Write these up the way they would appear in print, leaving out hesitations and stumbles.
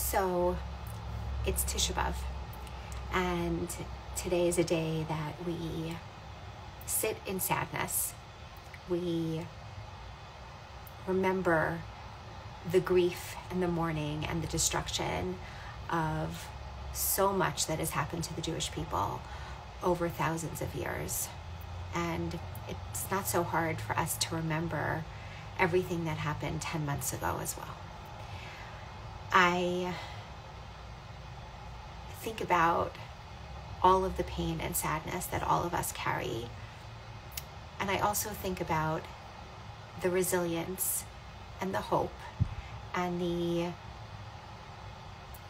So it's Tisha B'Av, and today is a day that we sit in sadness. We remember the grief and the mourning and the destruction of so much that has happened to the Jewish people over thousands of years. And it's not so hard for us to remember everything that happened 10 months ago as well. I think about all of the pain and sadness that all of us carry. And I also think about the resilience and the hope and the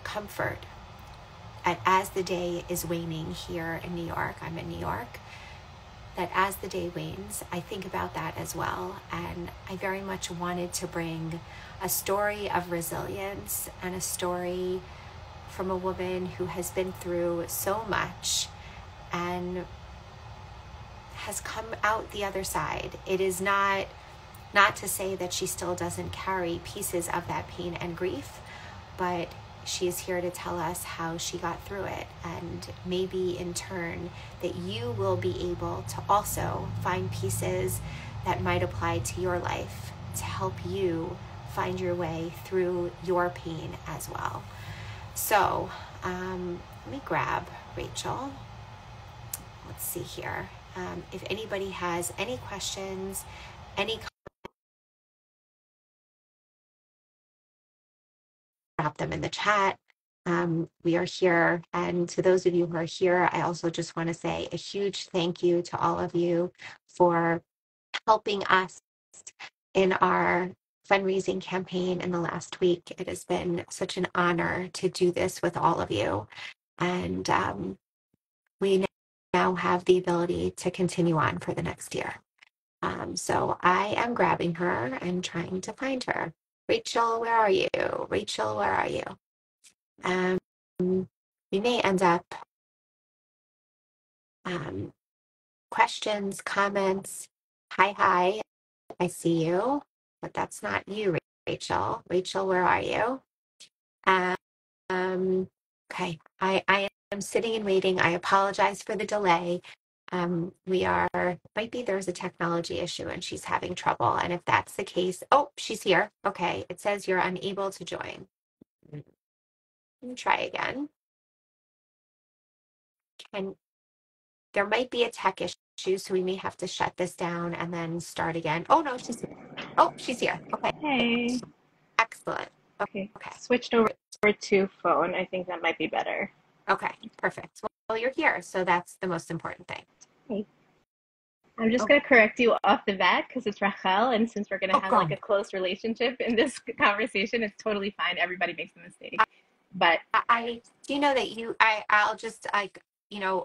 comfort. And as the day is waning here in New York, I'm in New York, that as the day wanes, I think about that as well. And I very much wanted to bring a story of resilience and a story from a woman who has been through so much and has come out the other side. It is not to say that she still doesn't carry pieces of that pain and grief, but she is here to tell us how she got through it, and maybe in turn that you will be able to also find pieces that might apply to your life to help you find your way through your pain as well. So let me grab Rachel. Let's see here. If anybody has any questions, any drop them in the chat. We are here. And to those of you who are here, I also just want to say a huge thank you to all of you for helping us in our fundraising campaign in the last week. It has been such an honor to do this with all of you. And we now have the ability to continue on for the next year. So I am grabbing her and trying to find her. Rachel, where are you? Rachel, where are you? We may end up questions, comments. Hi, I see you, but that's not you, Rachel. Rachel, where are you? Okay, I am sitting and waiting. I apologize for the delay. Might be there's a technology issue and she's having trouble. And if that's the case, oh, she's here. Okay, it says you're unable to join. Let me try again. There might be a tech issue, so we may have to shut this down and then start again. Oh no, she's here. Okay. Hey. Excellent. Okay. Switched over to phone. I think that might be better. Okay, perfect. Well, you're here, so that's the most important thing. Hey. I'm just going to correct you off the bat because it's Rachel, and since we're going to have like a close relationship in this conversation, it's totally fine. Everybody makes a mistake. But I do know that I'll just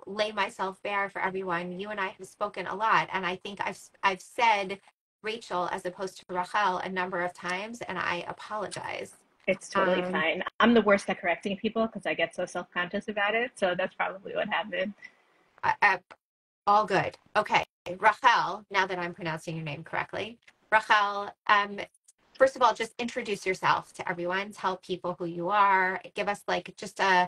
lay myself bare for everyone. You and I have spoken a lot, and I think I've said Rachel as opposed to Rachel a number of times, and I apologize. It's totally fine. I'm the worst at correcting people because I get so self-conscious about it. So that's probably what happened. All good. Okay. Rachel, now that I'm pronouncing your name correctly. Rachel, first of all, just introduce yourself to everyone. Tell people who you are. Give us like just a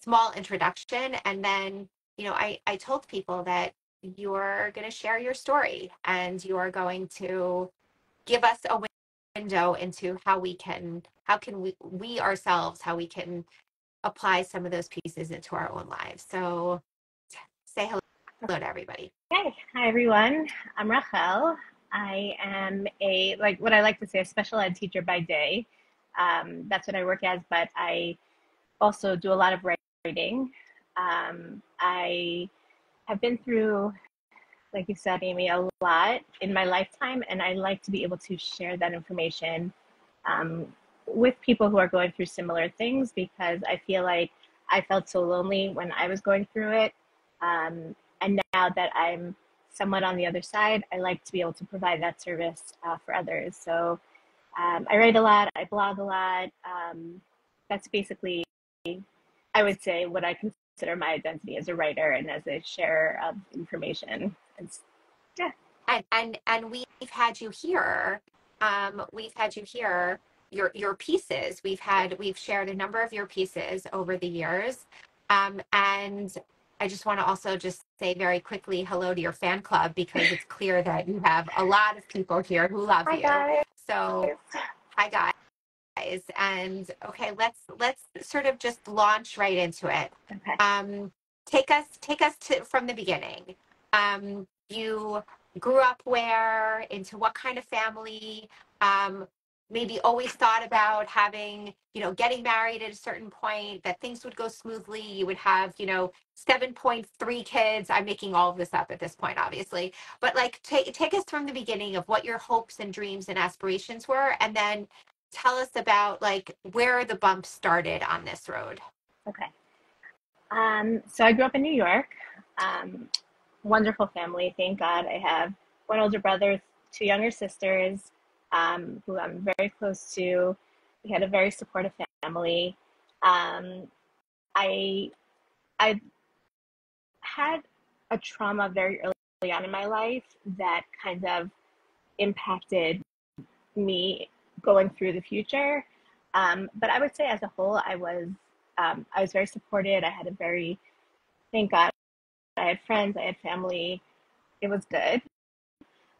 small introduction. And then, I told people that you're going to share your story and you're going to give us a window into how we can apply some of those pieces into our own lives. So say hello to everybody. Hey, hi everyone. I'm Rachel. I am what I like to say, a special ed teacher by day. That's what I work as, but I also do a lot of writing. I have been through, like you said, Aimee, a lot in my lifetime, and I like to be able to share that information with people who are going through similar things, because I feel like I felt so lonely when I was going through it. And now that I'm somewhat on the other side, I like to be able to provide that service for others. So I write a lot, I blog a lot. That's basically, I would say, what I consider my identity as a writer and as a sharer of information. And we've had you here. your pieces. We've shared a number of your pieces over the years. And I just want to also just say very quickly hello to your fan club, because it's clear that you have a lot of people here who love Hi, you. guys. So hi guys. And okay, let's sort of just launch right into it. Okay. Take us to from the beginning. You grew up where, into what kind of family? Maybe always thought about having, getting married at a certain point, that things would go smoothly. You would have, 7.3 kids. I'm making all of this up at this point, obviously. But like, take us from the beginning of what your hopes and dreams and aspirations were, and then tell us about like where the bump started on this road. Okay. So I grew up in New York. Wonderful family, thank God. I have one older brother, two younger sisters, who I'm very close to. We had a very supportive family. I I had a trauma very early on in my life that kind of impacted me going through the future. But I would say as a whole, I was very supported. I had a very, thank God, I had friends, I had family. It was good.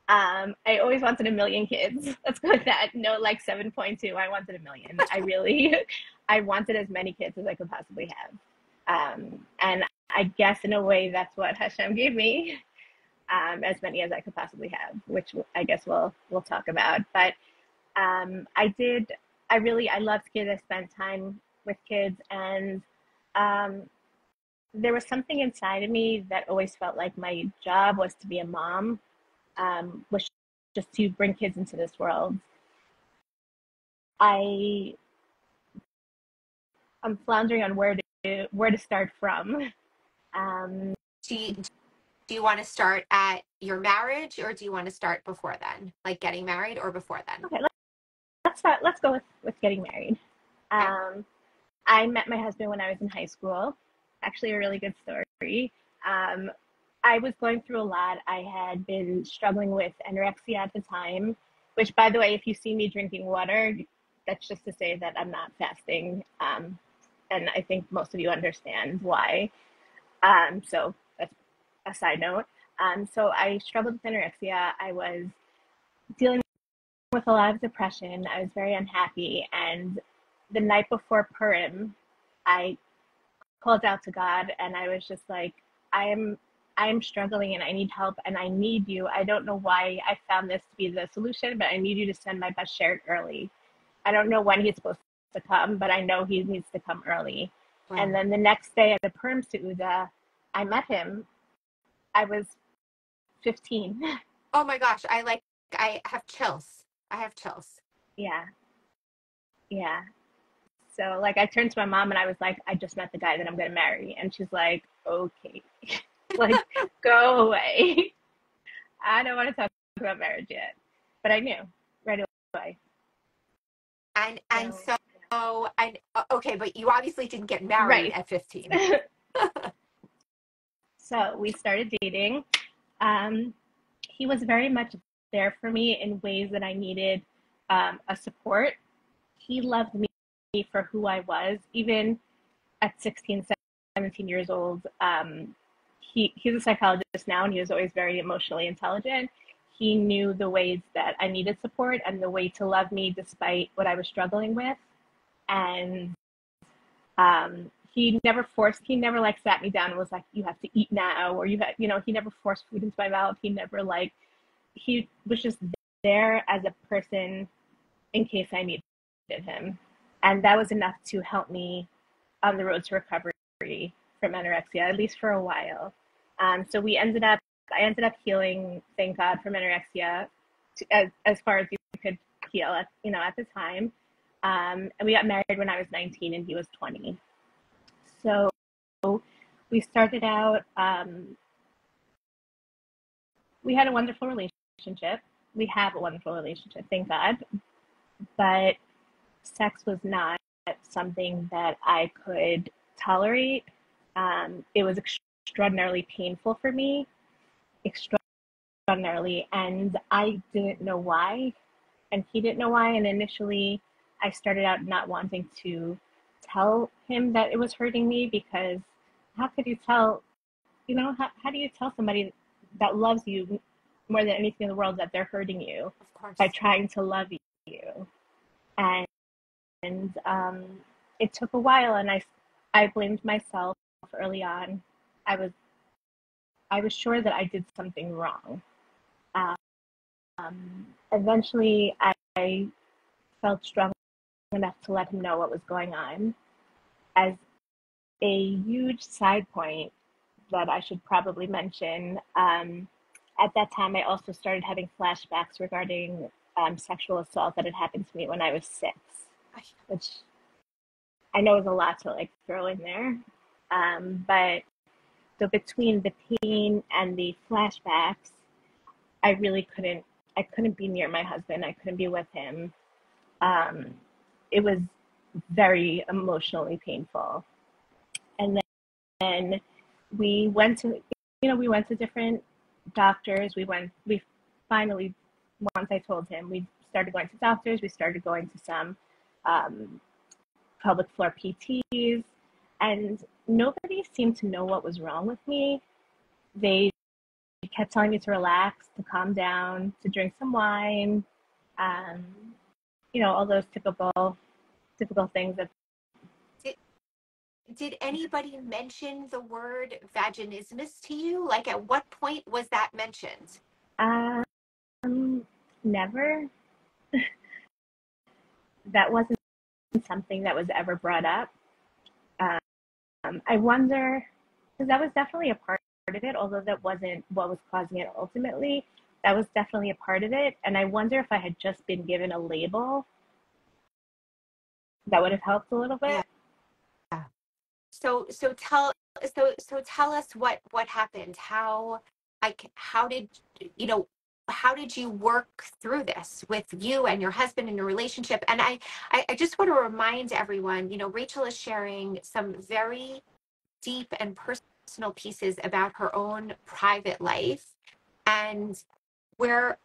I always wanted a million kids. Let's go with that. No, like 7.2. I wanted a million. I wanted as many kids as I could possibly have. And I guess in a way that's what Hashem gave me, as many as I could possibly have, which I guess we'll talk about. But I loved kids. I spent time with kids, and there was something inside of me that always felt like my job was to be a mom, was just to bring kids into this world. I'm floundering on where to start from. Do you, do you want to start at your marriage, or do you want to start before then, like getting married, or before then? Okay, let's start. Let's go with getting married. Okay. I met my husband when I was in high school. Actually, a really good story. I was going through a lot. I had been struggling with anorexia at the time, which, by the way, if you see me drinking water, that's just to say that I'm not fasting. And I think most of you understand why. So that's a side note. So I struggled with anorexia. I was dealing with a lot of depression. I was very unhappy. And the night before Purim, I called out to God, and I was just like, I am struggling and I need help and I need you. I don't know why I found this to be the solution, but I need you to send my best shirt early. I don't know when he's supposed to come, but I know he needs to come early. Wow. And then the next day at the Purim Seudah, I met him. I was 15. Oh my gosh, I have chills. I have chills. Yeah. Yeah. So like I turned to my mom and I was like, I just met the guy that I'm going to marry. And she's like, okay, like go away. I don't want to talk about marriage yet, but I knew right away. And okay, but you obviously didn't get married at 15. So we started dating. He was very much there for me in ways that I needed a support. He loved me for who I was, even at 16, 17 years old. He's a psychologist now, and he was always very emotionally intelligent. He knew the ways that I needed support and the way to love me despite what I was struggling with. And he never like sat me down and was like, you have to eat now, or he never forced food into my mouth. He was just there as a person in case I needed him. And that was enough to help me on the road to recovery from anorexia, at least for a while. So I ended up healing, thank God, from anorexia as far as you could heal at the time. And we got married when I was 19 and he was 20. So we started out, we had a wonderful relationship. We have a wonderful relationship, thank God. But sex was not something that I could tolerate. It was extraordinarily painful for me, extraordinarily, and I didn't know why, and he didn't know why. And initially, I started out not wanting to tell him that it was hurting me, because how could you tell, how do you tell somebody that loves you more than anything in the world that they're hurting you Of course. by trying to love you? And it took a while, and I blamed myself early on. I was sure that I did something wrong. Eventually, I felt strong enough to let him know what was going on. As a huge side point that I should probably mention, at that time, I also started having flashbacks regarding sexual assault that had happened to me when I was 6, which I know is a lot to like throw in there. But so between the pain and the flashbacks, I couldn't be near my husband. I couldn't be with him. It was very emotionally painful. And then we went to different doctors. We finally, once I told him, we started going to doctors. We started going to some pelvic floor PTs, and nobody seemed to know what was wrong with me. They kept telling me to relax, to calm down, to drink some wine, all those typical things that. Did anybody mention the word vaginismus to you? Like, at what point was that mentioned? Never. That wasn't something that was ever brought up. I wonder, because that was definitely a part of it, although that wasn't what was causing it ultimately. That was definitely a part of it. And I wonder if I had just been given a label, that would have helped a little bit. Yeah. So tell us what happened. How did you work through this with you and your husband and your relationship? And I just want to remind everyone, Rachel is sharing some very deep and personal pieces about her own private life. And we're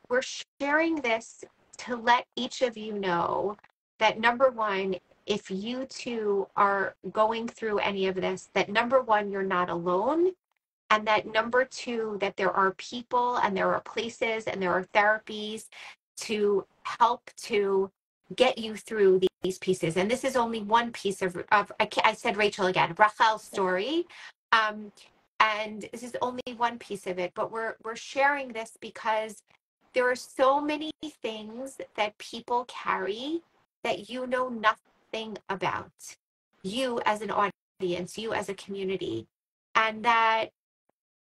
sharing this to let each of you know that, number one, if you too are going through any of this, that number one, you're not alone. And that number two, that there are people and there are places and there are therapies to help to get you through these pieces. And this is only one piece of I said Rachel again, Rachel's story. And this is only one piece of it, but we're sharing this because there are so many things that people carry that you know nothing about. You as an audience, you as a community, and that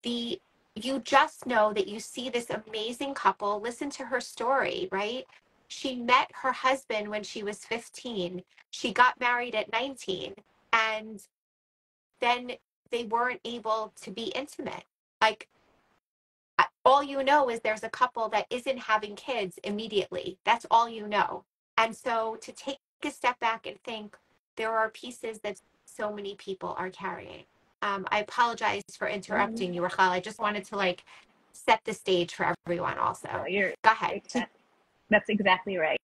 you just know that you see this amazing couple. Listen to her story, right? She met her husband when she was 15. She got married at 19, and then they weren't able to be intimate. Like, all you know is there's a couple that isn't having kids immediately. That's all you know. And so to take a step back and think, there are pieces that so many people are carrying. I apologize for interrupting you, Rachel. I just wanted to set the stage for everyone also. No, go ahead. That's exactly right.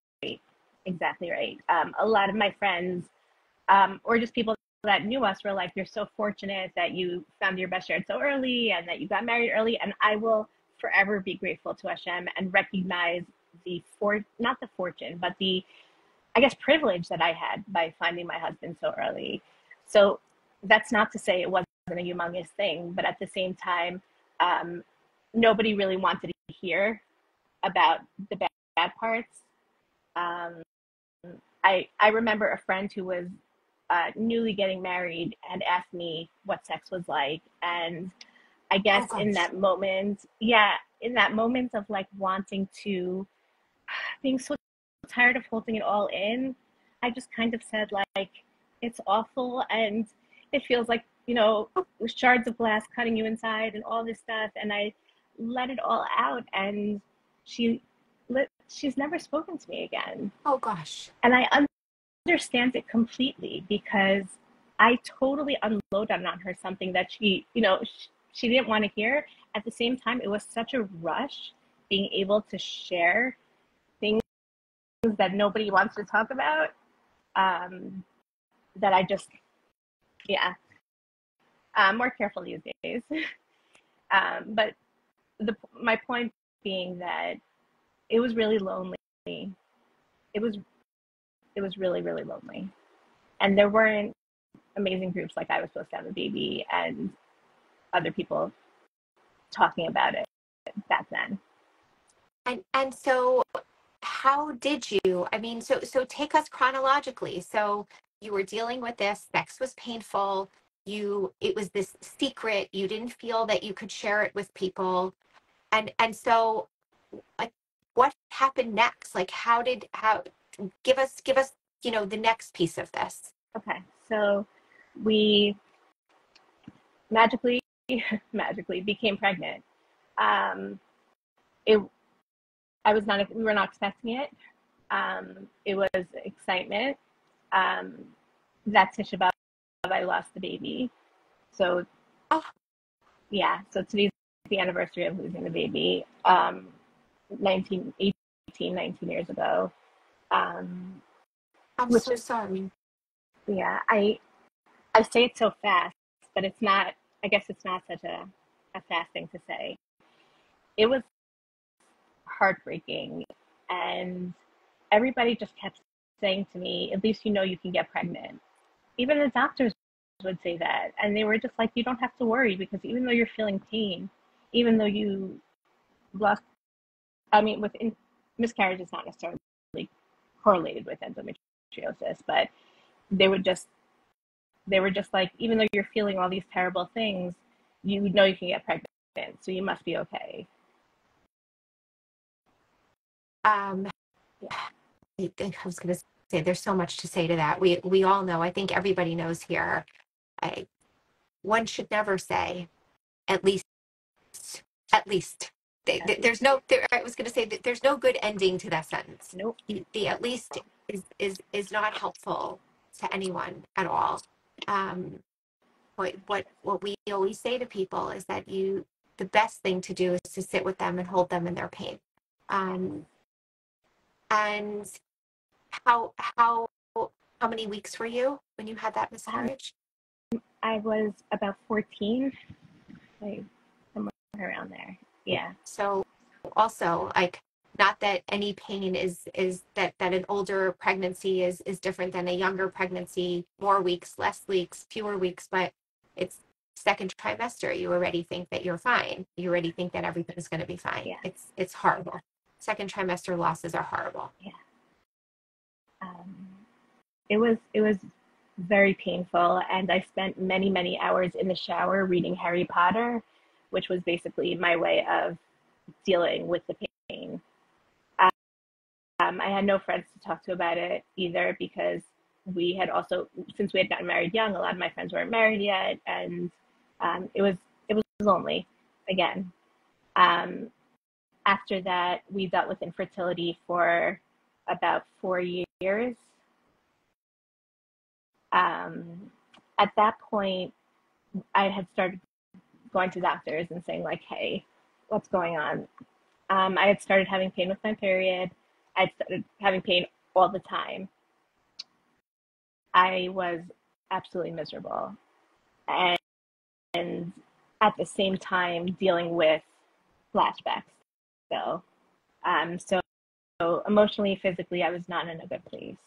Exactly right. A lot of my friends, or just people that knew us, were like, you're so fortunate that you found your best friend so early and that you got married early. And I will forever be grateful to Hashem and recognize not the fortune, but the, I guess, privilege that I had by finding my husband so early. So that's not to say it wasn't a humongous thing, but at the same time, nobody really wanted to hear about the bad parts. I remember a friend who was newly getting married and asked me what sex was like. And I guess in that moment of wanting to, being so tired of holding it all in, I just kind of said, it's awful and it feels like, shards of glass cutting you inside and all this stuff. And I let it all out, and she's never spoken to me again. Oh gosh. And I understand it completely, because I totally unloaded on her something that she didn't want to hear. At the same time, it was such a rush being able to share things that nobody wants to talk about. that I just, yeah, I'm more careful these days. But my point being that it was really lonely. It was really, really lonely. And there weren't amazing groups like I was supposed to have a baby and other people talking about it back then. And so how did you, I mean, so take us chronologically. So you were dealing with this, sex was painful, it was this secret, you didn't feel that you could share it with people. And so like what happened next? Like how give us, the next piece of this. Okay. So we magically became pregnant. It we were not expecting it. It was excitement. That Tisha B'Av, I lost the baby. So, yeah, so today's the anniversary of losing the baby, 19 years ago. I'm so sorry. Yeah, I say it so fast, but it's not, I guess it's not such a fast thing to say. It was heartbreaking, and everybody just kept saying to me, at least you can get pregnant. Even the doctors would say that, and they were just like, you don't have to worry, because even though you're feeling pain, even though you lost, miscarriage is not necessarily correlated with endometriosis, but they were just like, even though you're feeling all these terrible things, you can get pregnant, so you must be okay. I was going to say, there's so much to say to that. We all know, I think everybody knows here, one should never say, at least. There's no, I was going to say that there's no good ending to that sentence. Nope. The at least is not helpful to anyone at all. What we always say to people is that the best thing to do is to sit with them and hold them in their pain. And how many weeks were you when you had that miscarriage? I was about 14, like somewhere around there. Yeah. So also, like, not that any pain is that an older pregnancy is different than a younger pregnancy, more weeks, less weeks, fewer weeks, but it's second trimester. You already think that you're fine. You already think that everything's going to be fine. Yeah. It's horrible. Second trimester losses are horrible. Yeah. It was very painful, and I spent many hours in the shower reading Harry Potter, which was basically my way of dealing with the pain. I had no friends to talk to about it either, because since we had gotten married young, a lot of my friends weren't married yet, and it was lonely again. After that, we dealt with infertility for about 4 years. At that point, I had started going to doctors and saying, like, hey, what's going on? I had started having pain with my period. I started having pain all the time. I was absolutely miserable. And at the same time, dealing with flashbacks. So emotionally, physically, I was not in a good place.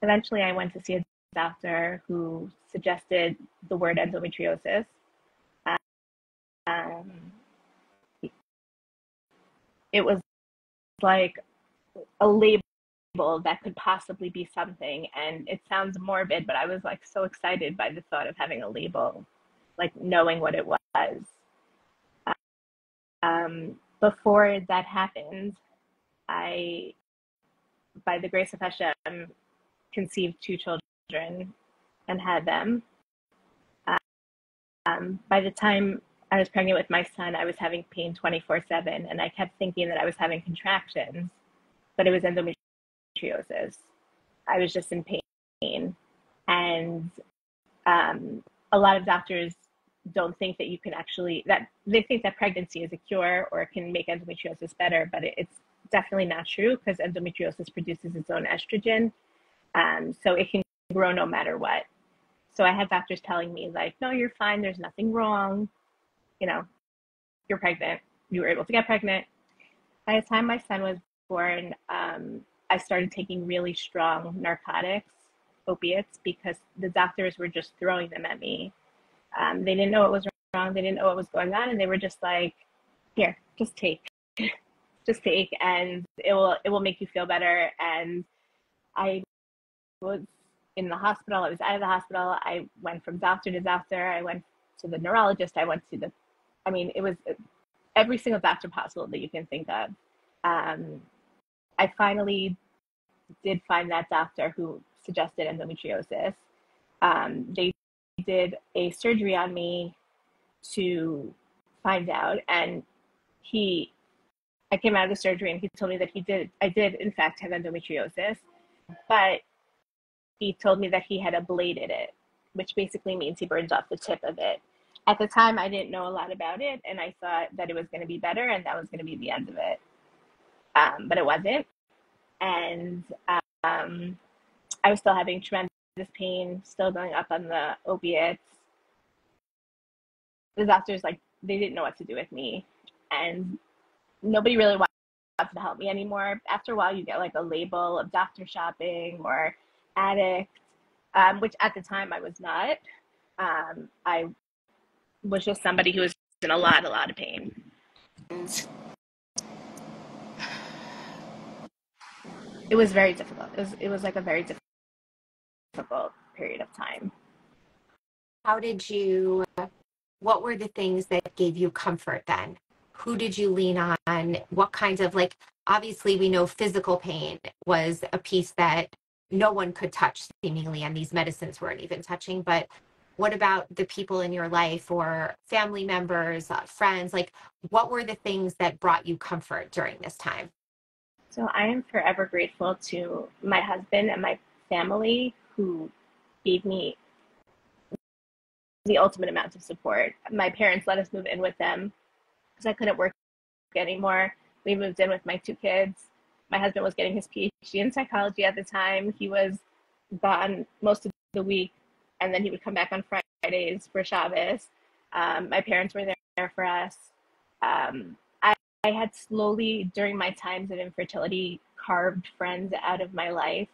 Eventually, I went to see a doctor who suggested the word endometriosis. It was like a label that could possibly be something, and it sounds morbid, but I was like so excited by the thought of having a label, like knowing what it was. Before that happened, I, by the grace of Hashem, conceived 2 children and had them. By the time I was pregnant with my son, I was having pain 24/7, and I kept thinking that I was having contractions, but it was endometriosis. I was just in pain, and a lot of doctors don't think that you can actually, that they think that pregnancy is a cure or can make endometriosis better, but it's definitely not true because endometriosis produces its own estrogen. So it can grow no matter what. So I had doctors telling me like, no, you're fine. There's nothing wrong. You know, you're pregnant. You were able to get pregnant. By the time my son was born, I started taking really strong narcotics, opiates, because the doctors were just throwing them at me. They didn't know what was wrong. They didn't know what was going on. And they were just like, here, just take, and it will make you feel better. And I was in the hospital. I was out of the hospital. I went from doctor to doctor. I went to the neurologist. I went to it was every single doctor possible that you can think of. I finally did find that doctor who suggested endometriosis. They did a surgery on me to find out, and I came out of the surgery and he told me that I did in fact have endometriosis, but he told me that he had ablated it, which basically means he burned off the tip of it. At the time, I didn't know a lot about it, and I thought that it was going to be better and that was going to be the end of it. But it wasn't. And I was still having tremendous pain, still going up on the opiates. The doctors, they didn't know what to do with me. And nobody really wanted to help me anymore. After a while, you get a label of doctor shopping or addict, which at the time I was not. I was just somebody who was in a lot of pain. It was very difficult. It was a very difficult period of time. What were the things that gave you comfort then? Who did you lean on? What kinds of, obviously we know physical pain was a piece that no one could touch seemingly, and these medicines weren't even touching, but what about the people in your life or family members, friends? What were the things that brought you comfort during this time? So I am forever grateful to my husband and my family who gave me the ultimate amount of support. My parents let us move in with them because I couldn't work anymore. We moved in with my 2 kids. My husband was getting his PhD in psychology at the time. He was gone most of the week, and then he would come back on Fridays for Shabbos. My parents were there for us. I had slowly, during my times of infertility, carved friends out of my life.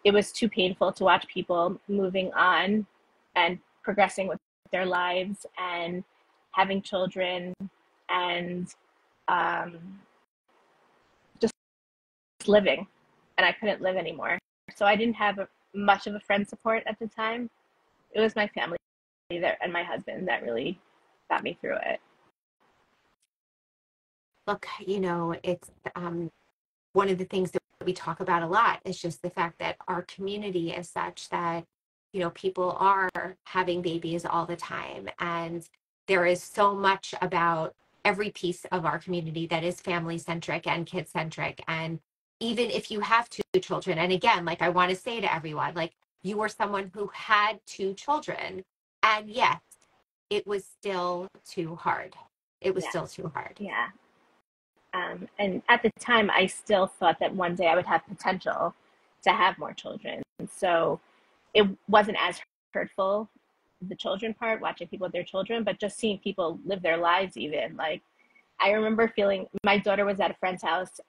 It was too painful to watch people moving on and progressing with their lives and having children and just living. And I couldn't live anymore. So I didn't have much of a friend support at the time. It was my family and my husband that really got me through it. Look, it's one of the things that we talk about a lot is just the fact that our community is such that, people are having babies all the time. And there is so much about every piece of our community that is family centric and kid centric. And even if you have 2 children, and again, I want to say to everyone, you were someone who had 2 children, and yet it was still too hard. It was still too hard. Yeah. And at the time, I still thought that one day I would have potential to have more children. So it wasn't as hurtful, the children part, watching people with their children, but just seeing people live their lives even. I remember feeling, my daughter was at a friend's house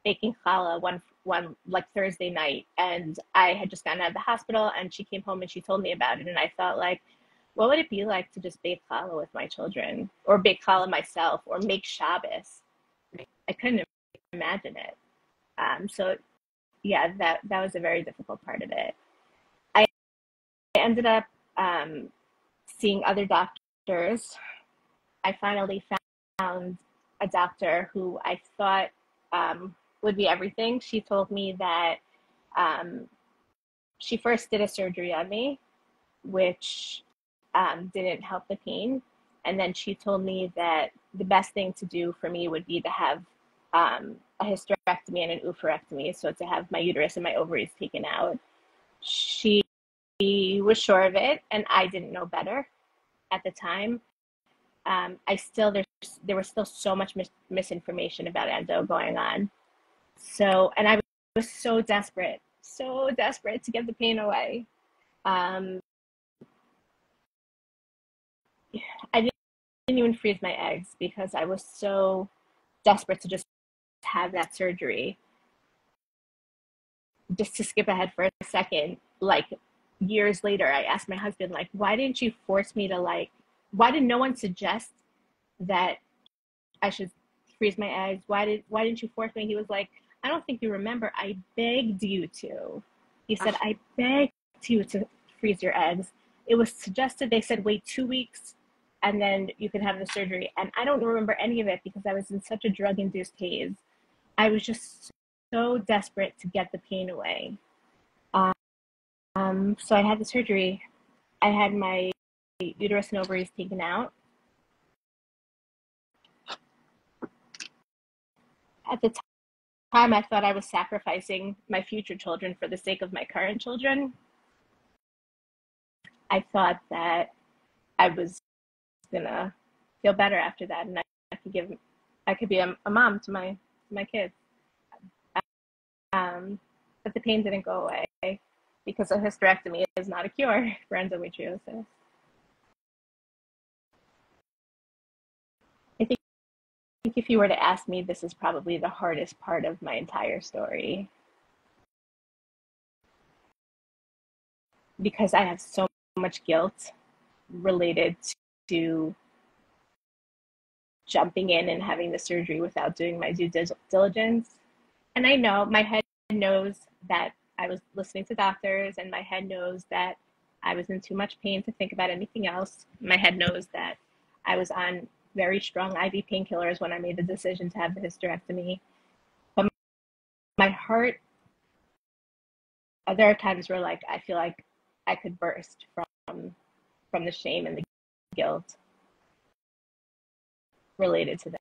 baking challah one Thursday night, and I had just gotten out of the hospital, and she came home and she told me about it, and I thought what would it be like to just bake challah with my children, or bake challah myself, or make Shabbos? I couldn't imagine it. So yeah, that was a very difficult part of it. I ended up seeing other doctors. I finally found a doctor who I thought would be everything. She told me that she first did a surgery on me, which didn't help the pain. And then she told me that the best thing to do for me would be to have a hysterectomy and an oophorectomy, so to have my uterus and my ovaries taken out. She was sure of it, and I didn't know better at the time. There was still so much misinformation about endo going on. So, and I was so desperate to get the pain away. I didn't even freeze my eggs because I was so desperate to just have that surgery. Just to skip ahead for a second, like years later, I asked my husband, like, why didn't you force me to, like, why did no one suggest that I should freeze my eggs? Why didn't you force me? He was like, I don't think you remember. I begged you to. He said, I begged you to freeze your eggs. It was suggested. They said, wait 2 weeks and then you can have the surgery. And I don't remember any of it because I was in such a drug-induced haze. I was just so desperate to get the pain away. So I had the surgery. I had my uterus and ovaries taken out. At the time, I thought I was sacrificing my future children for the sake of my current children. I thought that I was gonna feel better after that, and I could be a mom to my kids. But the pain didn't go away because a hysterectomy is not a cure for endometriosis. I think if you were to ask me, this is probably the hardest part of my entire story because I have so much guilt related to jumping in and having the surgery without doing my due diligence. And I know my head knows that I was listening to doctors, and my head knows that I was in too much pain to think about anything else. My head knows that I was on very strong IV painkillers when I made the decision to have the hysterectomy. But my heart, there are times where, like, I feel like I could burst from the shame and the guilt related to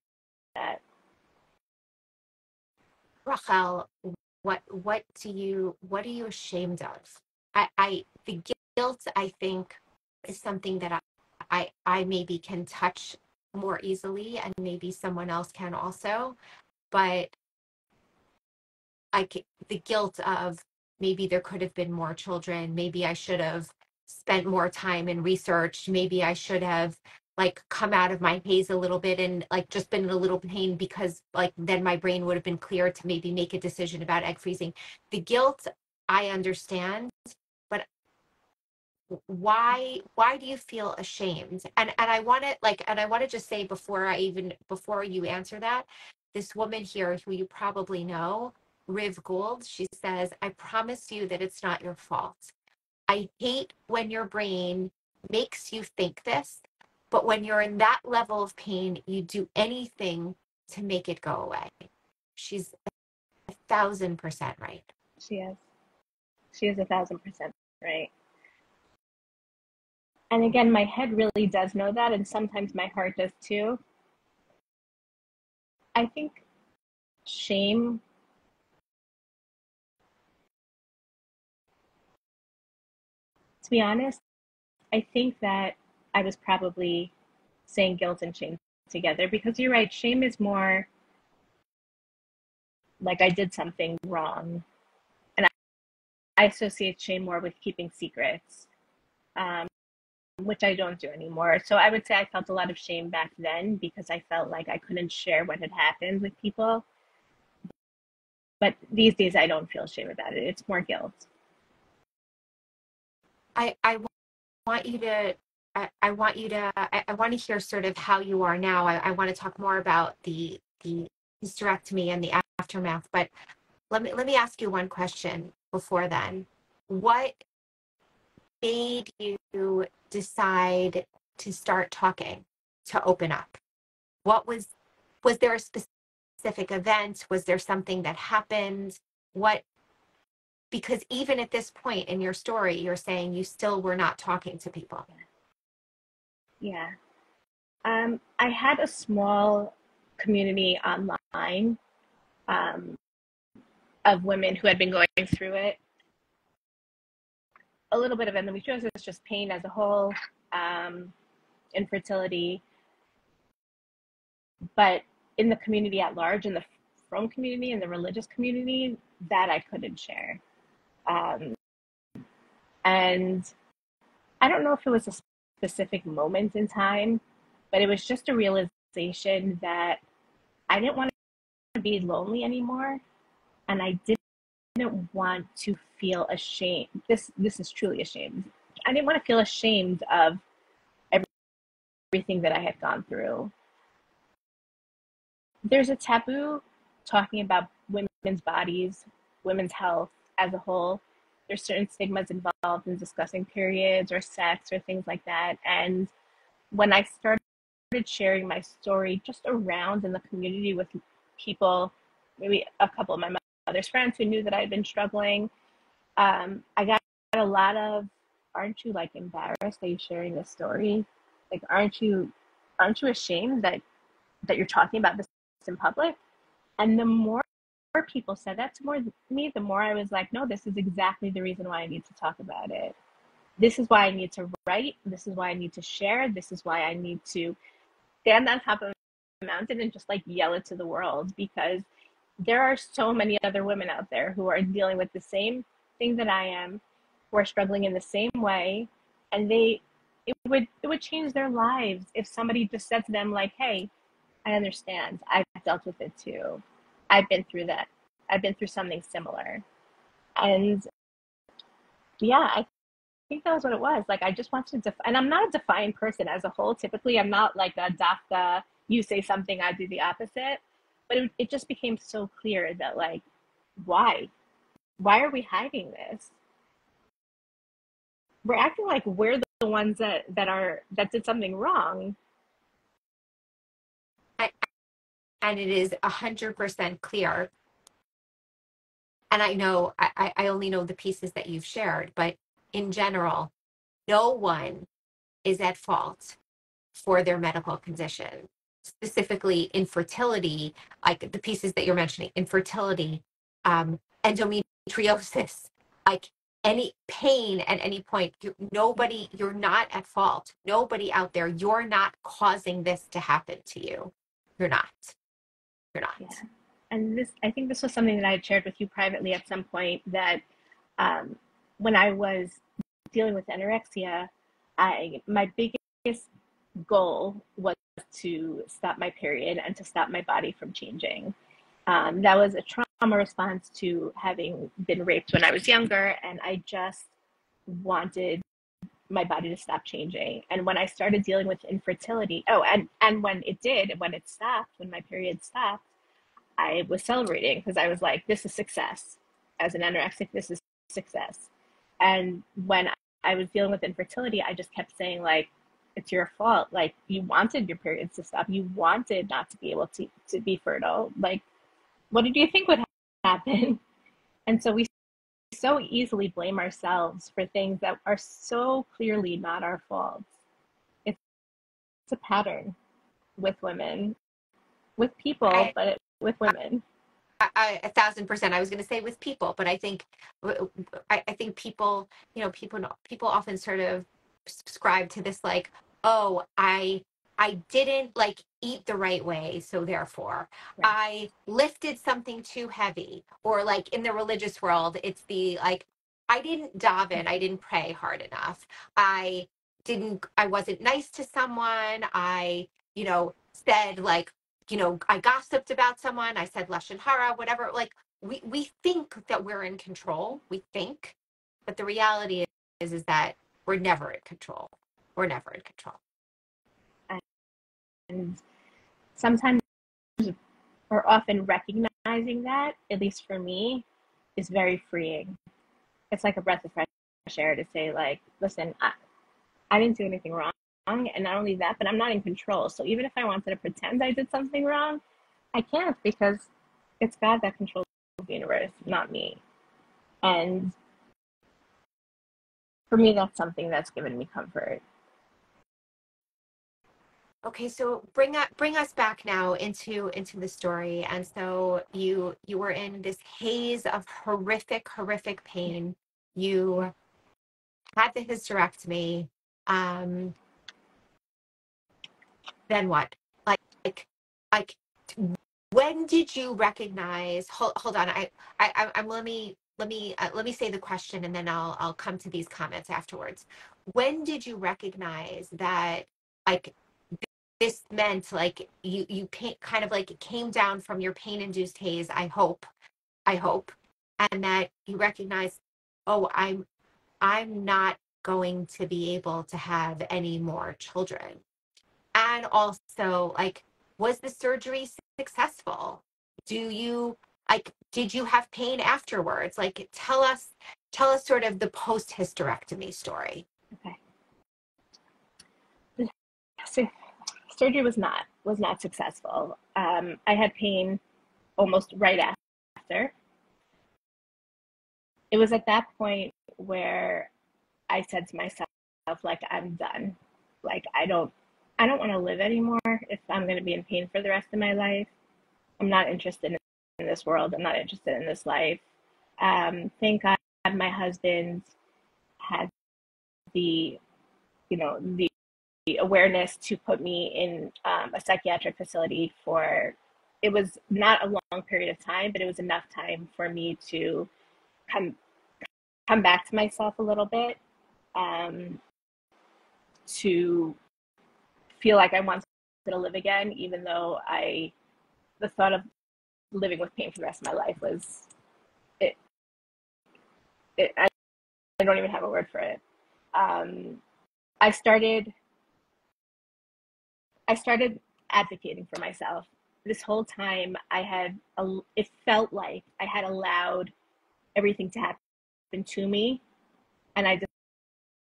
that. Rachel, what are you ashamed of? The guilt, I think, is something that I maybe can touch more easily, and maybe someone else can also. But the guilt of maybe there could have been more children, maybe I should have spent more time in research, maybe I should have like come out of my haze a little bit and like just been in a little pain, because like then my brain would have been clear to maybe make a decision about egg freezing. The guilt, I understand, but why do you feel ashamed? And I want to just say before you answer that, this woman here who you probably know, Riv Gould, she says, I promise you that it's not your fault. I hate when your brain makes you think this, but when you're in that level of pain, you do anything to make it go away. She's 1,000% right. She is 1,000% right. And again, my head really does know that, and sometimes my heart does too. I think shame, to be honest, I think that I was probably saying guilt and shame together, because you're right, shame is more like I did something wrong. And I associate shame more with keeping secrets, which I don't do anymore. So I would say I felt a lot of shame back then because I felt like I couldn't share what had happened with people. But these days I don't feel shame about it. It's more guilt. I want you to I want to hear sort of how you are now. I want to talk more about the hysterectomy and the aftermath, but let me ask you one question before then. What made you decide to start talking, to open up? Was there a specific event? Was there something that happened? Because even at this point in your story, you're saying you still were not talking to people. Yeah. I had a small community online of women who had been going through it. a little bit of endometriosis, just pain as a whole, infertility, but in the community at large, in the frum community, in the religious community, that I couldn't share. And I don't know if it was a specific moment in time, but it was just a realization that I didn't want to be lonely anymore, and I didn't want to feel ashamed. This is truly ashamed. I didn't want to feel ashamed of everything that I had gone through. There's a taboo talking about women's bodies, women's health as a whole. There's certain stigmas involved in discussing periods or sex or things like that. And when I started sharing my story just around in the community with people, maybe a couple of my mother's friends who knew that I had been struggling, I got a lot of, aren't you like embarrassed that you're sharing this story? Like, aren't you ashamed that you're talking about this in public? And the more people said that to me, the more I was like, no, this is exactly the reason why I need to talk about it. This is why I need to write. This is why I need to share. This is why I need to stand on top of a mountain and just like yell it to the world, because there are so many other women out there who are dealing with the same thing that I am, who are struggling in the same way, and it would change their lives if somebody just said to them like, hey, I understand. I've dealt with it too. I've been through that. I've been through something similar. And yeah, I think that was what it was. Like, I just wanted to, and I'm not a defiant person as a whole. Typically, I'm not like a dafka, you say something, I do the opposite. But it just became so clear that, like, why? Why are we hiding this? We're acting like we're the ones that did something wrong. And it is 100% clear. And I know, I only know the pieces that you've shared, but in general, no one is at fault for their medical condition. Specifically, infertility, like the pieces that you're mentioning, infertility, endometriosis, like any pain at any point. You're not at fault. Nobody out there, you're not causing this to happen to you. You're not. You're not. Yeah. And I think this was something that I had shared with you privately at some point, that when I was dealing with anorexia, my biggest goal was to stop my period and to stop my body from changing. That was a trauma response to having been raped when I was younger, and I just wanted my body to stop changing. And when I started dealing with infertility, and when it stopped, when my period stopped, I was celebrating, because I was like, this is success. As an anorexic, this is success. And when I was dealing with infertility, I just kept saying, like, it's your fault. Like, you wanted your periods to stop. You wanted not to be able to be fertile. Like, what did you think would happen? And so we so easily blame ourselves for things that are so clearly not our faults. It's a pattern with women, with people, but with women. I 1,000%. I was going to say with people, but I think people, people often sort of subscribe to this, like, oh, I didn't like eat the right way, so therefore I lifted something too heavy, or like in the religious world, it's the like, I didn't daven, I didn't pray hard enough, I wasn't nice to someone, I said like, I gossiped about someone, I said lashon hara, whatever. Like, we think that we're in control. We think, but the reality is that we're never in control. We're never in control. And sometimes, or often, recognizing that, at least for me, is very freeing. It's like a breath of fresh air to say, like, listen, I didn't do anything wrong. And not only that, but I'm not in control. So even if I wanted to pretend I did something wrong, I can't, because it's God that controls the universe, not me. And for me, that's something that's given me comfort. Okay, so bring us back now into the story. And so you were in this haze of horrific pain. You had the hysterectomy. Then what? Like, like, when did you recognize? Hold on. I'm. Let me say the question, and then I'll come to these comments afterwards. When did you recognize that, like, this meant like you kind of like came down from your pain induced haze? I hope, and that you recognize, oh, I'm not going to be able to have any more children. And also, like, was the surgery successful? Do you did you have pain afterwards? Like, tell us sort of the post hysterectomy story. Okay. So surgery was not successful. I had pain almost right after. It was at that point where I said to myself, like, I'm done. Like, I don't want to live anymore if I'm going to be in pain for the rest of my life. I'm not interested in this world. I'm not interested in this life. Thank God my husband had the, the awareness to put me in a psychiatric facility for, it was not a long period of time, but it was enough time for me to come back to myself a little bit, to feel like I wanted to live again, even though the thought of living with pain for the rest of my life was, it, I don't even have a word for it. I started advocating for myself. This whole time it felt like I had allowed everything to happen to me, and I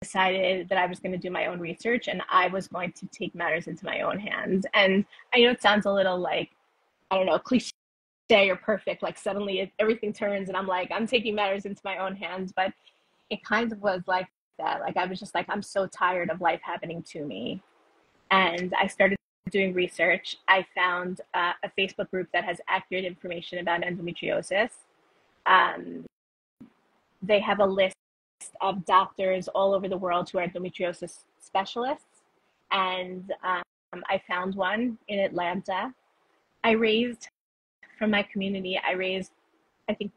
decided that I was going to do my own research and I was going to take matters into my own hands. And I know it sounds a little like, I don't know, cliche or perfect, like suddenly everything turns and I'm like, I'm taking matters into my own hands, but it kind of was like that. Like, I was just like, I'm so tired of life happening to me. And I started doing research. I found a Facebook group that has accurate information about endometriosis. They have a list of doctors all over the world who are endometriosis specialists. And I found one in Atlanta. From my community, I think,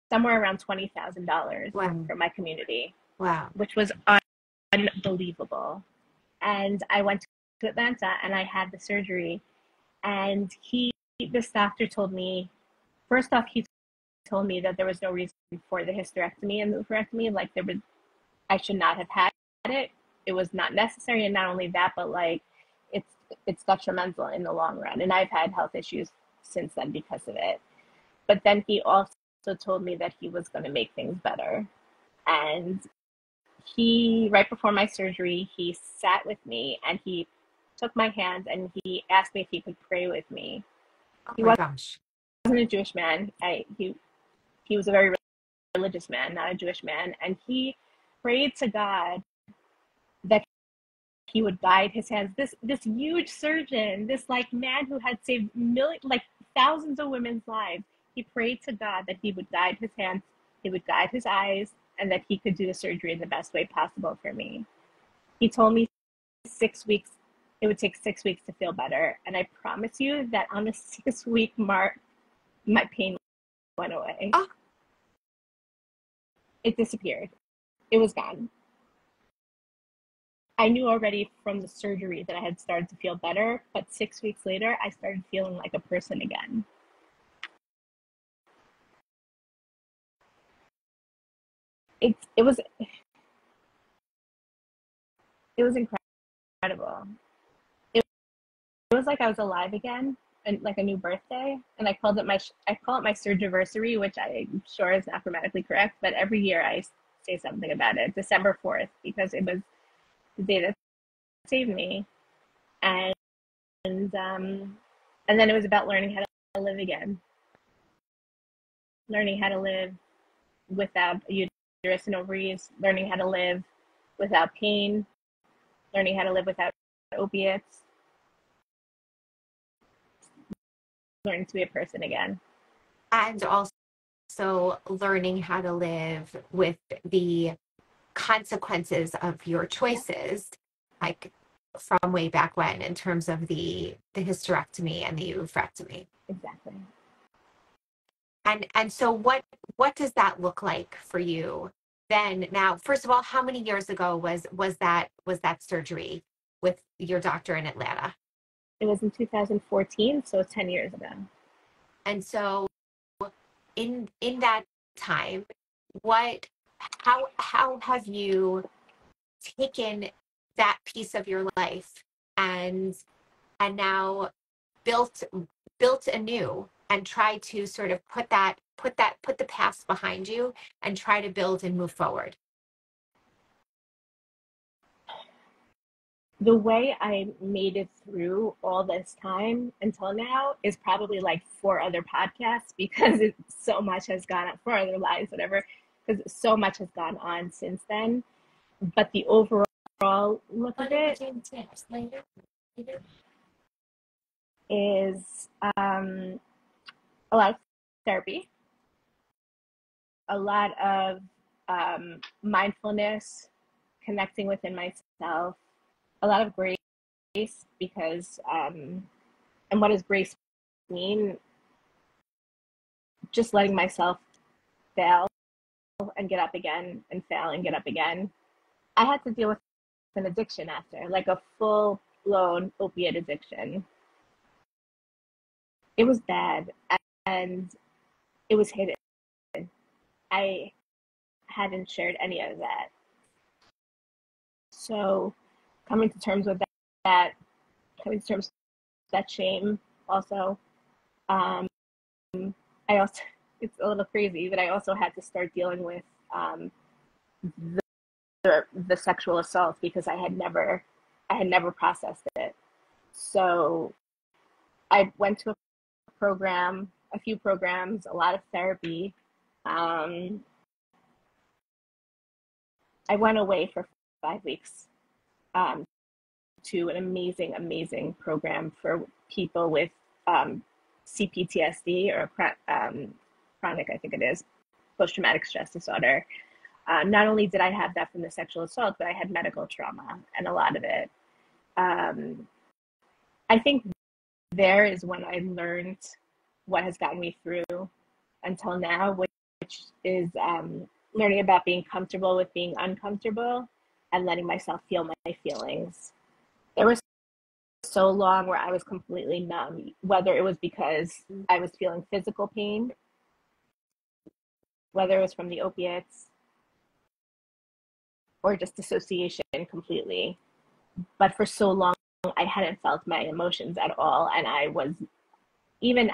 somewhere around $20,000 Wow. for my community. Wow. Which was unbelievable. And I went to Atlanta and I had the surgery. And this doctor told me, first off, he told me that there was no reason for the hysterectomy and the oophorectomy. Like, I should not have had it. It was not necessary. And not only that, but like, it's detrimental in the long run. And I've had health issues since then because of it. But then he also told me that he was going to make things better. And right before my surgery, he sat with me and he took my hand and he asked me if he could pray with me. Oh my gosh. Wasn't a Jewish man. He was a very religious man, not a Jewish man. And he prayed to God that he would guide his hands. This huge surgeon, this like man who had saved thousands of women's lives, he prayed to God that he would guide his hands, he would guide his eyes, and that he could do the surgery in the best way possible for me. He told me it would take 6 weeks to feel better. And I promise you that on the 6-week mark, my pain went away. Oh. It disappeared. It was gone. I knew already from the surgery that I had started to feel better, but 6 weeks later, I started feeling like a person again. It was incredible. It was like I was alive again, and like a new birthday. And I call it my surgiversary, which I'm sure is not grammatically correct, but every year I say something about it. December 4th, because it was the day that saved me. And then it was about learning how to live again. Learning how to live without a uterus and ovaries, learning how to live without pain, learning how to live without opiates, learning to be a person again. And also learning how to live with the consequences of your choices, like from way back when, in terms of the hysterectomy and the oophorectomy. Exactly. And so what does that look like for you then? Now, first of all, how many years ago was that surgery with your doctor in Atlanta? It was in 2014, so 10 years ago. And so in that time, what how have you taken that piece of your life and now built anew and try to sort of put the past behind you and try to build and move forward? The way I made it through all this time until now is probably like 4 other podcasts, because so much has gone on, 4 other lives, whatever, because so much has gone on since then. But the overall look of it is a lot of therapy, a lot of mindfulness, connecting within myself, a lot of grace, because and what does grace mean? Just letting myself fail and get up again, and fail and get up again. I had to deal with an addiction after, like a full blown opiate addiction. It was bad, and it was hidden. I hadn't shared any of that. So coming to terms with coming to terms with that shame also, I also, it's a little crazy, but I also had to start dealing with the sexual assault, because I had never processed it. So I went to a few programs, a lot of therapy. I went away for 5 weeks to an amazing program for people with CPTSD, or chronic, I think it is, post-traumatic stress disorder. Not only did I have that from the sexual assault, but I had medical trauma, and a lot of it. I think there is when I learned what has gotten me through until now, which is learning about being comfortable with being uncomfortable and letting myself feel my feelings. There was so long where I was completely numb, whether it was because I was feeling physical pain, whether it was from the opiates, or just dissociation completely. But for so long, I hadn't felt my emotions at all. And I was, even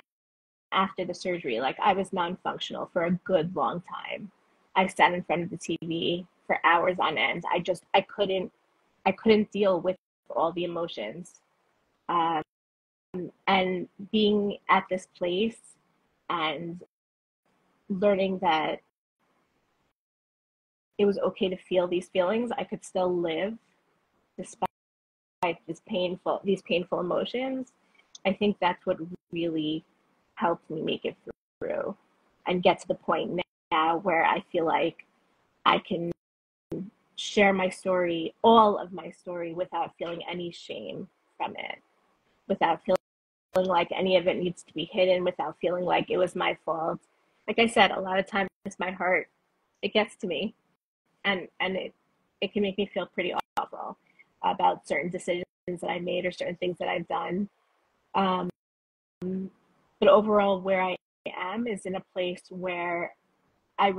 after the surgery, like I was non-functional for a good long time. I sat in front of the TV for hours on end. I couldn't deal with all the emotions. And being at this place and learning that it was okay to feel these feelings, I could still live despite these painful emotions. I think that's what really helped me make it through and get to the point now where I feel like I can share my story, all of my story, without feeling any shame from it, without feeling like any of it needs to be hidden, without feeling like it was my fault. Like I said, a lot of times my heart, it gets to me, and it can make me feel pretty awful about certain decisions that I made or certain things that I've done. But overall, where I am is in a place where I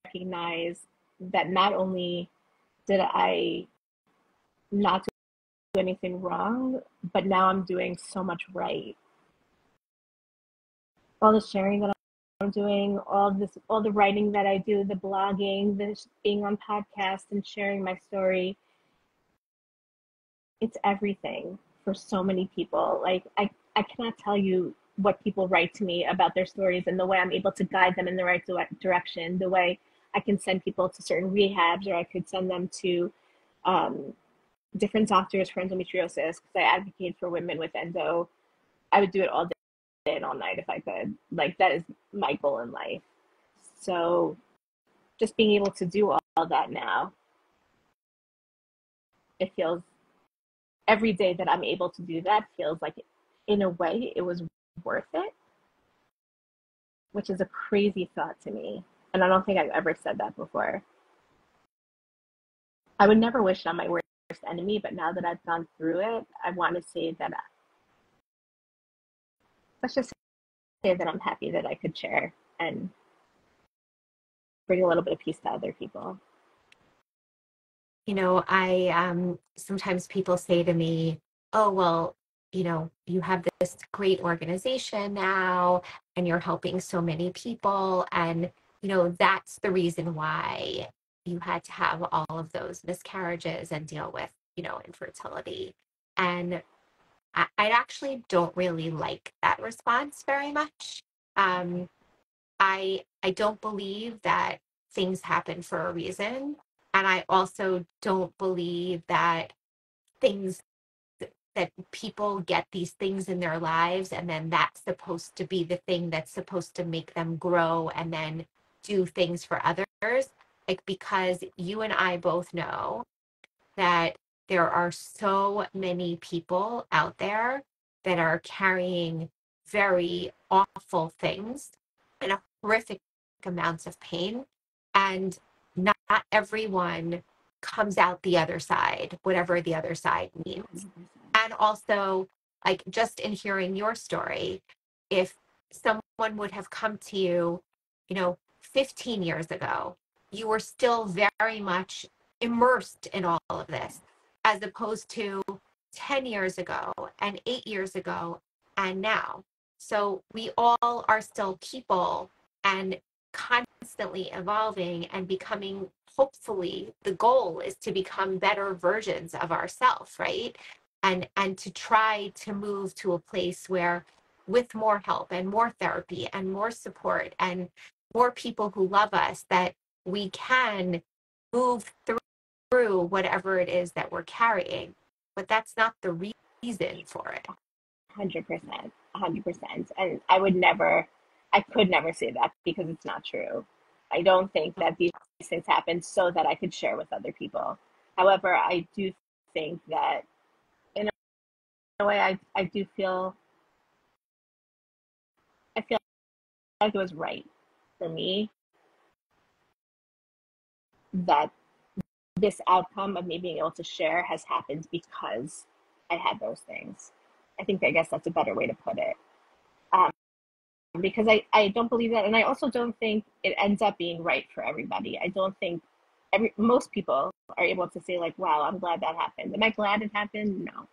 recognize that not only did I not do anything wrong, but now I'm doing so much right. All the sharing that I'm doing, all the writing that I do, the blogging, this being on podcasts and sharing my story, it's everything for so many people. Like I cannot tell you what people write to me about their stories, and the way I'm able to guide them in the right direction, the way I can send people to certain rehabs, or I could send them to different doctors for endometriosis, because I advocate for women with endo. I would do it all day and all night if I could. Like, that is my goal in life. So just being able to do all that now, it feels, every day that I'm able to do that feels like, in a way, it was worth it, which is a crazy thought to me. And I don't think I've ever said that before. I would never wish on my worst enemy, but now that I've gone through it, I want to say that, let's just say that I'm happy that I could share and bring a little bit of peace to other people. You know, I sometimes people say to me, "Oh, well, you know, you have this great organization now and you're helping so many people and, you know, that's the reason why you had to have all of those miscarriages and deal with, you know, infertility." And I actually don't really like that response very much. Um, I don't believe that things happen for a reason. And I also don't believe that things that people get these things in their lives and then that's supposed to be the thing that's supposed to make them grow and then do things for others. Like, because you and I both know that there are so many people out there that are carrying very awful things and horrific amounts of pain. And not everyone comes out the other side, whatever the other side means. And also, like, just in hearing your story, if someone would have come to you, you know, 15 years ago, you were still very much immersed in all of this, as opposed to 10 years ago and 8 years ago and now. So we all are still people and constantly evolving and becoming, hopefully the goal is to become better versions of ourselves, right? And to try to move to a place where, with more help and more therapy and more support and more people who love us, that we can move through whatever it is that we're carrying. But that's not the reason for it. 100%, 100%. And I could never say that because it's not true. I don't think that these things happen so that I could share with other people. However, I do think that, in a way, I do feel, I feel like it was right for me that this outcome of me being able to share has happened because I had those things. I guess that's a better way to put it. Um, because I don't believe that. And I also don't think it ends up being right for everybody. I don't think most people are able to say, like, wow, I'm glad that happened. Am I glad it happened? No.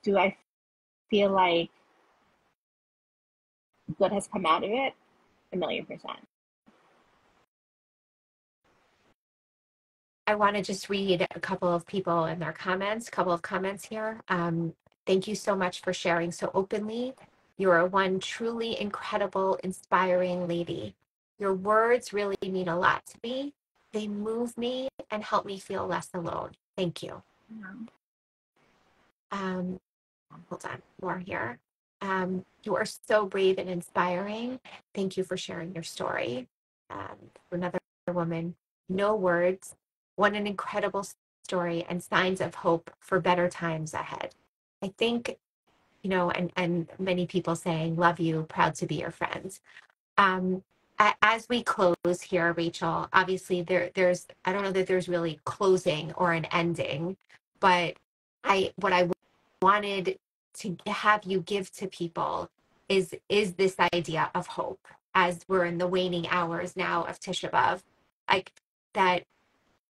Do I feel like good has come out of it? 1,000,000%. I want to just read a couple of people in their comments, a couple of comments here. Thank you so much for sharing so openly. You are one truly incredible, inspiring lady. Your words really mean a lot to me. They move me and help me feel less alone. Thank you. Hold on, more here. You are so brave and inspiring. Thank you for sharing your story. Another woman, no words. What an incredible story and signs of hope for better times ahead. I think, you know, and many people saying, love you, proud to be your friend. Um, as we close here, Rachel, obviously there's, I don't know that there's really closing or an ending, but what I wanted to have you give to people is this idea of hope as we're in the waning hours now of Tisha B'Av, like that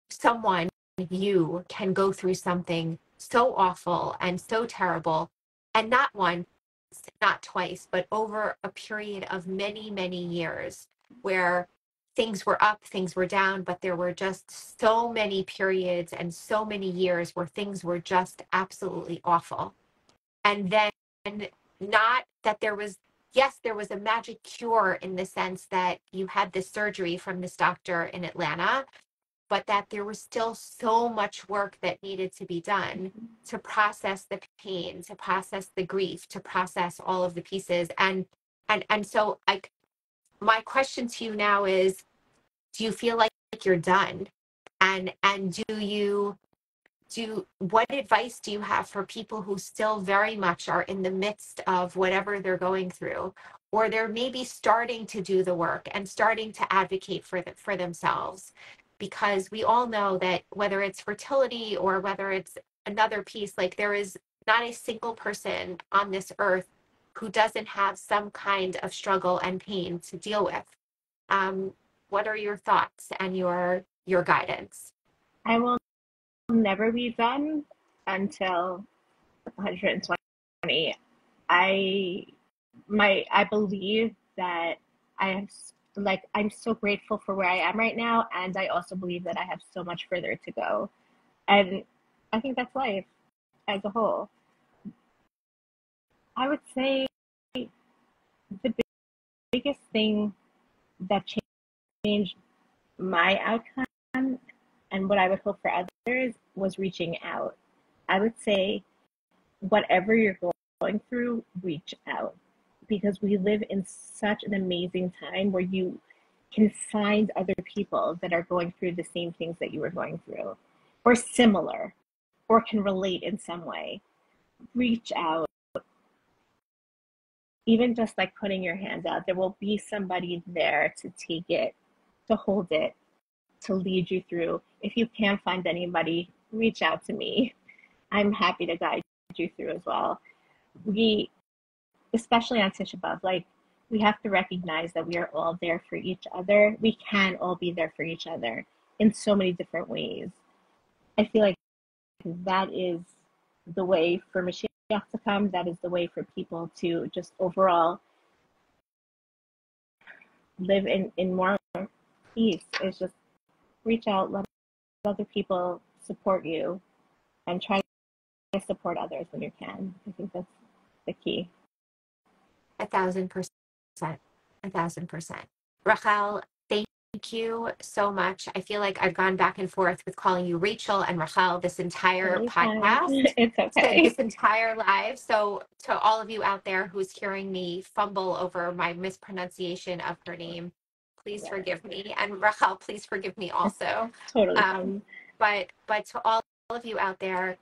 someone, you can go through something so awful and so terrible, and not once, not twice, but over a period of many, many years where things were up, things were down, but there were just so many periods and so many years where things were just absolutely awful. And then, not that there was, yes, there was a magic cure in the sense that you had this surgery from this doctor in Atlanta, but that there was still so much work that needed to be done to process the pain, to process the grief, to process all of the pieces. And so, like, my question to you now is, do you feel like like you're done. And what advice do you have for people who still very much are in the midst of whatever they're going through, or they're maybe starting to do the work and starting to advocate for themselves? Because we all know that whether it's fertility or whether it's another piece, like there is not a single person on this earth who doesn't have some kind of struggle and pain to deal with. What are your thoughts and your guidance? I will never be done until 120. I believe that I have, like, I'm so grateful for where I am right now, and I also believe that I have so much further to go. And I think that's life as a whole. I would say the biggest thing that changed my outcome and what I would hope for others was reaching out. I would say, whatever you're going through, reach out, because we live in such an amazing time where you can find other people that are going through the same things that you were going through, or similar, or can relate in some way. Reach out. Even just like putting your hands out, there will be somebody there to take it, to hold it, to lead you through. If you can't find anybody, reach out to me. I'm happy to guide you through as well. We, especially on Tisha B'Av, like, we have to recognize that we are all there for each other. We can all be there for each other in so many different ways. I feel like that is the way for Mashiach to come. That is the way for people to just overall live in more peace. It's just reach out, let other people support you, and try to support others when you can. I think that's the key. 1,000%. 1,000%. Rachel, thank you so much. I feel like I've gone back and forth with calling you Rachel and Rachel this entire podcast. It's okay. This entire live. So to all of you out there who's hearing me fumble over my mispronunciation of her name, please forgive me. And Rachel, please forgive me also. Totally. But to all of you out there,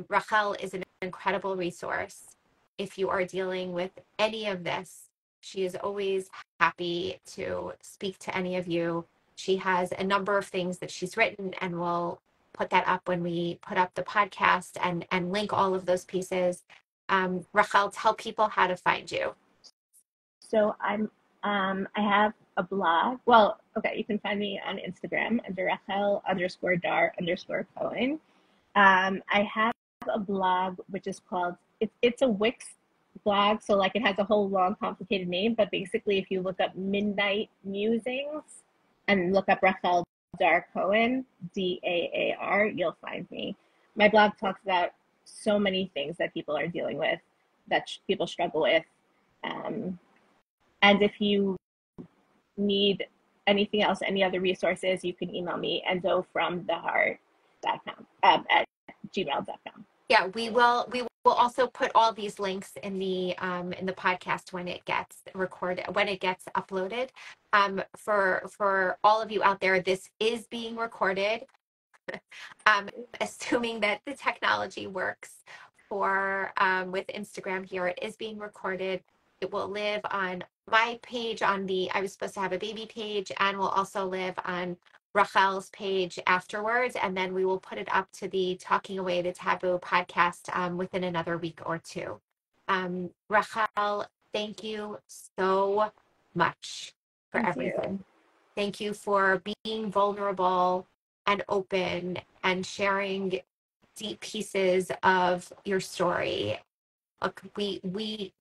Rachel is an incredible resource. If you are dealing with any of this, she is always happy to speak to any of you. She has a number of things that she's written, and we'll put that up when we put up the podcast and link all of those pieces. Rachel, tell people how to find you. So I have a blog. Well, okay, you can find me on Instagram under Rachel_Daar_Cohen. I have a blog which is called, it's a Wix blog, so like it has a whole long complicated name, but basically if you look up Midnight Musings and look up Rachel Daar Cohen, Daar, you'll find me. My blog talks about so many things that people are dealing with, that people struggle with. And if you need anything else, any other resources, you can email me, endofromtheheart.com, at gmail.com. Yeah, we will also put all these links in the podcast when it gets recorded, when it gets uploaded. For all of you out there, this is being recorded. Assuming that the technology works for with Instagram here, it is being recorded. It will live on my page on the I was supposed to have a baby page, and will also live on Rachel's page afterwards, and then we will put it up to the Talking Away the Taboo podcast within another week or two. Rachel, thank you so much for everything. Thank you for being vulnerable and open and sharing deep pieces of your story. Look, we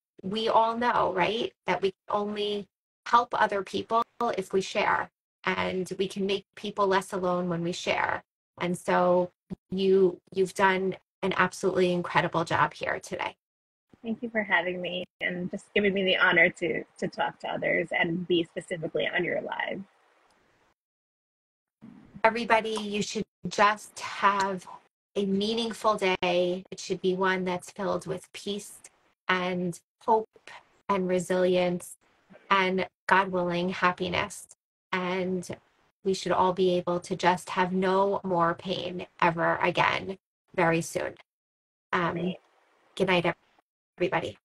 all know, right, that we can only help other people if we share, and we can make people less alone when we share. And so you've done an absolutely incredible job here today. Thank you for having me and just giving me the honor to talk to others and be specifically on your live. Everybody, you should just have a meaningful day. It should be one that's filled with peace and hope and resilience and, God willing, happiness. And we should all be able to just have no more pain ever again very soon. Right. Good night, everybody.